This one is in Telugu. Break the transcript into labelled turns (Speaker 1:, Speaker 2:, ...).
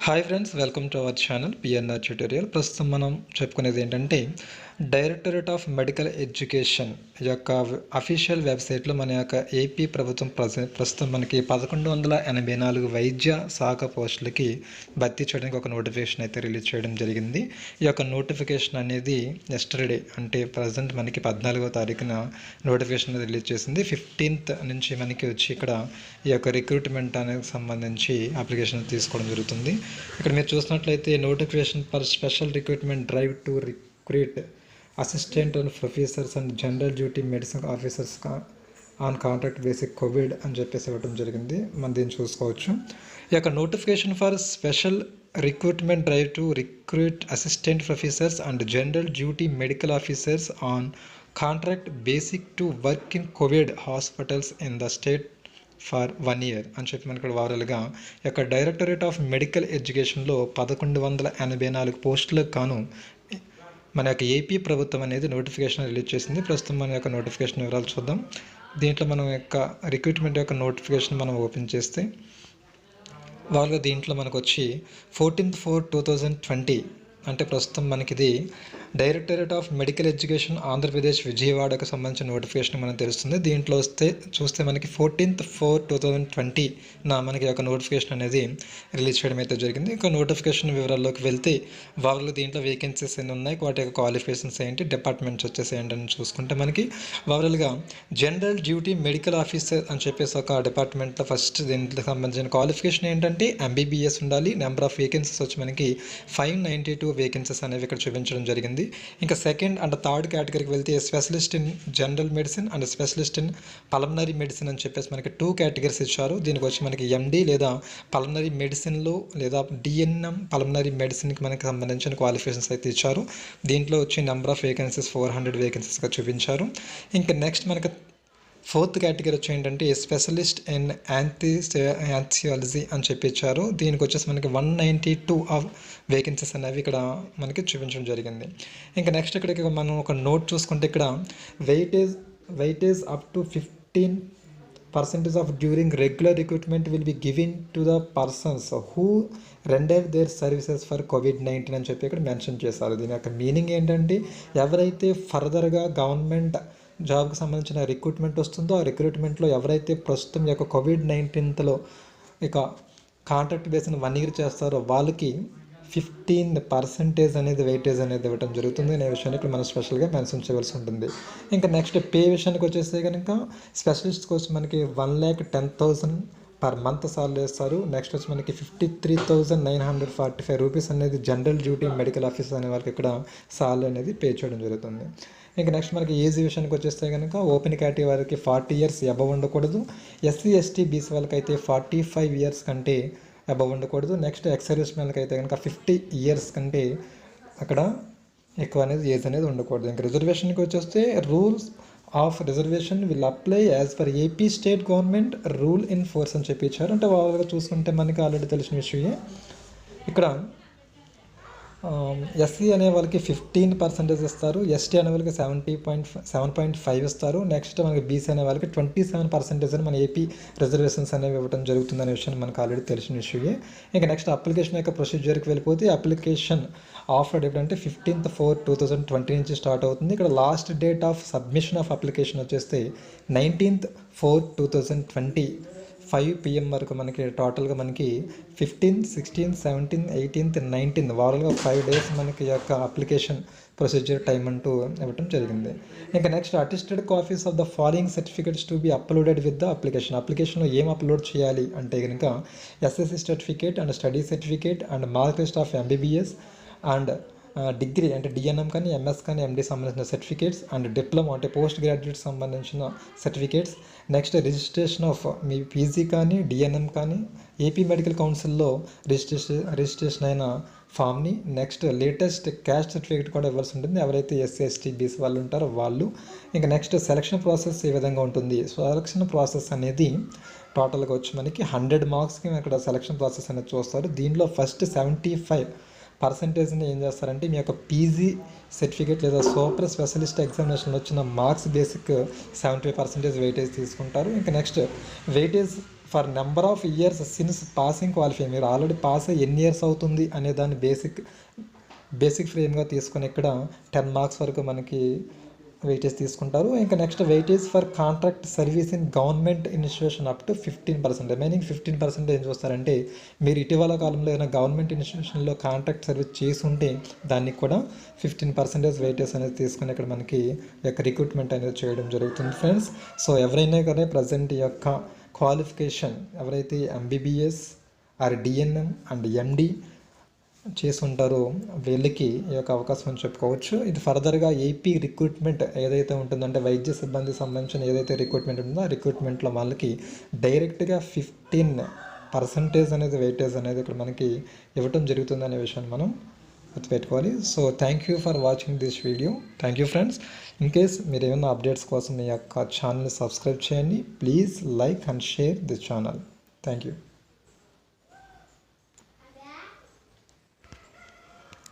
Speaker 1: Hi friends, welcome to our channel PNR tutorial. ప్రస్తుతం మనం చెప్పుకునేది ఏంటంటే డైరెక్టరేట్ ఆఫ్ మెడికల్ ఎడ్యుకేషన్ యొక్క అఫీషియల్ వెబ్సైట్లో మన యొక్క ఏపీ ప్రభుత్వం ప్రస్తుతం మనకి 1184 వైద్య శాఖ పోస్టులకి భర్తీ చేయడానికి ఒక నోటిఫికేషన్ అయితే రిలీజ్ చేయడం జరిగింది. ఈ యొక్క నోటిఫికేషన్ అనేది ఎస్టర్డే అంటే ప్రజెంట్ మనకి 14వ తారీఖున నోటిఫికేషన్ రిలీజ్ చేసింది. 15th నుంచి మనకి వచ్చి ఇక్కడ ఈ యొక్క రిక్రూట్మెంట్ అనేది సంబంధించి అప్లికేషన్ తీసుకోవడం జరుగుతుంది. ఇక్కడ మీరు చూసినట్లయితే notification for special recruitment drive to recruit assistant and professors and general duty medicine officers on contract basic Covid అని చెప్పేసి ఇవ్వడం జరిగింది. మనం దీన్ని చూసుకోవచ్చు. ఈ యొక్క notification for special recruitment drive to recruit assistant professors and general duty medical officers on contract basic to work in Covid hospitals in the state for 1 year అని చెప్పి మనకి వారలుగా యొక్క డైరెక్టరేట్ ఆఫ్ మెడికల్ ఎడ్యుకేషన్లో 1184 పోస్టులకు గాను మన యొక్క ఏపీ ప్రభుత్వం అనేది నోటిఫికేషన్ రిలీజ్ చేసింది. ప్రస్తుతం మన యొక్క నోటిఫికేషన్ వివరాలు చూద్దాం. దీంట్లో మనం యొక్క రిక్రూట్మెంట్ యొక్క నోటిఫికేషన్ మనం ఓపెన్ చేస్తే వాళ్ళ దీంట్లో మనకు వచ్చి 14/4/2020 అంటే ప్రస్తుతం మనకి ఇది directorate of medical education Andhra Pradesh విజయవాడకు సంబంధించిన నోటిఫికేషన్ మనకు తెలుస్తుంది. దీంట్లో చూస్తే మనకి 14/4/2020 మనకి ఒక నోటిఫికేషన్ అనేది రిలీజ్ చేయడం అయితే జరిగింది. ఇంకా నోటిఫికేషన్ వివరాల్లోకి వెళ్తే వాళ్ళు దీంట్లో వేకెన్సీస్ ఎన్ని ఉన్నాయి, వాటి యొక్క క్వాలిఫికేషన్స్ ఏంటి, డిపార్ట్మెంట్స్ వచ్చేసి ఏంటని చూసుకుంటే మనకి ఓవరాల్గా జనరల్ డ్యూటీ మెడికల్ ఆఫీసర్ అని చెప్పేసి ఒక డిపార్ట్మెంట్లో ఫస్ట్ దీంట్లో సంబంధించిన క్వాలిఫికేషన్ ఏంటంటే ఎంబీబీఎస్ ఉండాలి. నెంబర్ ఆఫ్ వేకెన్సీస్ వచ్చి మనకి 592 వేకెన్సీస్ అనేవి ఇక్కడ చూపించడం జరిగింది. ఇంకా సెకండ్ అండ్ థర్డ్ కేటగిరీకి వెళ్తే specialist in general medicine and specialist in pulmonary medicine అని చెప్పేసి మనకి 2 కేటగిరీస్ ఇచ్చారు. దీనికి వచ్చి మనకి ఎండి లేదా పల్మనరీ మెడిసిన్లో లేదా డిఎన్ఎం పల్మనరీ మెడిసిన్కి మనకి సంబంధించిన క్వాలిఫికేషన్స్ అయితే ఇచ్చారు. దీంట్లో వచ్చి నెంబర్ ఆఫ్ వేకెన్సీస్ 400 వేకెన్సీస్గా చూపించారు. ఇంకా నెక్స్ట్ మనకి ఫోర్త్ కేటగిరీ వచ్చి ఏంటంటే స్పెషలిస్ట్ ఇన్ యాంథియాలజీ అని చెప్పి ఇచ్చారు. దీనికి వచ్చేసి మనకి 192 వేకెన్సీస్ అనేవి ఇక్కడ మనకి చూపించడం జరిగింది. ఇంకా నెక్స్ట్ ఇక్కడికి మనం ఒక నోట్ చూసుకుంటే ఇక్కడ weightage up to 15% of during regular recruitment will be given to the persons who render their services for COVID-19 అని చెప్పి ఇక్కడ మెన్షన్ చేశారు. దీని యొక్క మీనింగ్ ఏంటంటే ఎవరైతే ఫర్దర్గా గవర్నమెంట్ జాబ్కి సంబంధించిన రిక్రూట్మెంట్ వస్తుందో ఆ రిక్రూట్మెంట్లో ఎవరైతే ప్రస్తుతం యొక్క COVID-19లో ఇక కాంట్రాక్ట్ బేస్ని 1 year చేస్తారో వాళ్ళకి 15% అనేది వెయిటేజ్ అనేది ఇవ్వడం జరుగుతుంది అనే విషయాన్ని ఇక్కడ మనం స్పెషల్గా మెన్షన్ చేయవలసి ఉంటుంది. ఇంకా నెక్స్ట్ పే విషయానికి వచ్చేస్తే కనుక స్పెషలిస్ట్ కోసం మనకి 1,10,000 పర్ మంత్ సాలరీ వేస్తారు. నెక్స్ట్ వచ్చి మనకి 53,945 రూపీస్ అనేది జనరల్ డ్యూటీ మెడికల్ ఆఫీసర్ అనే వాళ్ళకి ఇక్కడ సాలరీ అనేది పే చేయడం జరుగుతుంది. ఇంకా నెక్స్ట్ మనకి ఏజ్ విషయానికి వచ్చేస్తే కనుక ఓపెన్ కేటగిరీ వారికి 40 years అబవ్ ఉండకూడదు. ఎస్సీ ఎస్టీ బీసీ వాళ్ళకి అయితే 45 years కంటే అబవ్ ఉండకూడదు. నెక్స్ట్ ఎక్స్ సర్వీస్ మ్యాన్కి అయితే కనుక 50 years కంటే అక్కడ ఎక్కువ అనేది ఏజ్ అనేది ఉండకూడదు. ఇంకా రిజర్వేషన్కి వచ్చేస్తే rules of reservation will apply as per AP state government rule in force అని చెప్పి ఇచ్చారు. అంటే వాళ్ళగా చూసుకుంటే మనకి ఆల్రెడీ తెలిసిన విషయమే. ఇక్కడ ఎస్సీ అనే వాళ్ళకి 15% ఇస్తారు, ఎస్టీ అనే వాళ్ళకి 7.5 ఇస్తారు. నెక్స్ట్ మనకి బీసీ అనే వాళ్ళకి 27% అని మన ఏపీ రిజర్వేషన్స్ అనేవి ఇవ్వడం జరుగుతుంది అనే విషయం మనకు ఆల్రెడీ తెలిసిన విషయమే. ఇంకా నెక్స్ట్ అప్లికేషన్ యొక్క ప్రొసీజర్కి వెళ్ళిపోతే అప్లికేషన్ ఆఫర్ డేట్ అంటే 15/4/2020 నుంచి స్టార్ట్ అవుతుంది. ఇక్కడ last date of submission of application వచ్చేస్తే 19/4/2020 5 PM వరకు మనకి టోటల్గా మనకి 15, 16, 17, 18, 19 ఓవరాల్గా 5 days మనకి యొక్క అప్లికేషన్ ప్రొసీజర్ టైం అంటూ ఇవ్వడం జరిగింది. ఇంకా next attested copies of the following certificates to be uploaded with the అప్లికేషన్లో ఏం అప్లోడ్ చేయాలి అంటే కనుక SSC certificate and study certificate and mark list of MBBS and degree అంటే డిఎన్ఎం కానీ ఎంఎస్ కానీ ఎండి సంబంధించిన సర్టిఫికేట్స్ అండ్ డిప్లొమా అంటే పోస్ట్ గ్రాడ్యుయేట్ సంబంధించిన certificates. Next registration of me PG కానీ డిఎన్ఎం కానీ ఏపీ మెడికల్ కౌన్సిల్లో రిజిస్ట్రేషన్ అయిన ఫామ్ని. నెక్స్ట్ లేటెస్ట్ క్యాస్ట్ సర్టిఫికేట్ కూడా ఇవ్వాల్సి ఉంటుంది ఎవరైతే ఎస్సీ ఎస్టీ బీసీ వాళ్ళు ఉంటారో వాళ్ళు. ఇంకా నెక్స్ట్ సెలక్షన్ ప్రాసెస్ ఏ విధంగా ఉంటుంది. సెలక్షన్ ప్రాసెస్ అనేది టోటల్గా వచ్చి మనకి 100 marksకి ఇక్కడ సెలక్షన్ ప్రాసెస్ అనేది చూస్తారు. దీనిలో ఫస్ట్ 75 పర్సంటేజ్ని ఏం చేస్తారంటే మీ యొక్క పీజీ సర్టిఫికేట్ లేదా సూపర్ స్పెషలిస్ట్ ఎగ్జామినేషన్లో వచ్చిన మార్క్స్ బేసిక్ 75% వెయిటేజ్ తీసుకుంటారు. ఇంకా next weightage for number of years since passing qualify, మీరు ఆల్రెడీ పాస్ అయ్యి ఎన్ని ఇయర్స్ అవుతుంది అనే దాన్ని బేసిక్ ఫ్రేమ్గా తీసుకొని ఇక్కడ 10 మార్క్స్ వరకు మనకి వెయిటేజ్ తీసుకుంటారు. ఇంకా next weightage for contract service in government institution up to 15%, remaining 15% ఏం చూస్తారంటే మీరు ఇటీవల కాలంలో ఏదైనా గవర్నమెంట్ ఇన్స్టిట్యూషన్లో కాంట్రాక్ట్ సర్వీస్ చేసి ఉంటే దానికి కూడా 15% వెయిటేజ్ అనేది తీసుకుని ఇక్కడ మనకి యొక్క రిక్రూట్మెంట్ అనేది చేయడం జరుగుతుంది ఫ్రెండ్స్. సో ఎవరైనా కానీ ప్రజెంట్ ఈ యొక్క క్వాలిఫికేషన్ ఎవరైతే MBBS or DNM and MD చేసి ఉంటారో వీళ్ళకి ఈ యొక్క అవకాశం అని చెప్పుకోవచ్చు. ఇది ఫర్దర్గా ఏపీ రిక్రూట్మెంట్ ఏదైతే ఉంటుందంటే వైద్య సిబ్బందికి సంబంధించిన ఏదైతే రిక్రూట్మెంట్ ఉంటుందో ఆ రిక్రూట్మెంట్లో వాళ్ళకి డైరెక్ట్గా 15% అనేది వెయిటేజ్ అనేది ఇక్కడ మనకి ఇవ్వటం జరుగుతుంది అనే విషయాన్ని మనం గుర్తుపెట్టుకోవాలి. So thank you for watching this video. Thank you friends. In case మీరు ఏమైనా అప్డేట్స్ కోసం మీ యొక్క ఛానల్ని సబ్స్క్రైబ్ చేయండి. Please like and share this channel. Thank you.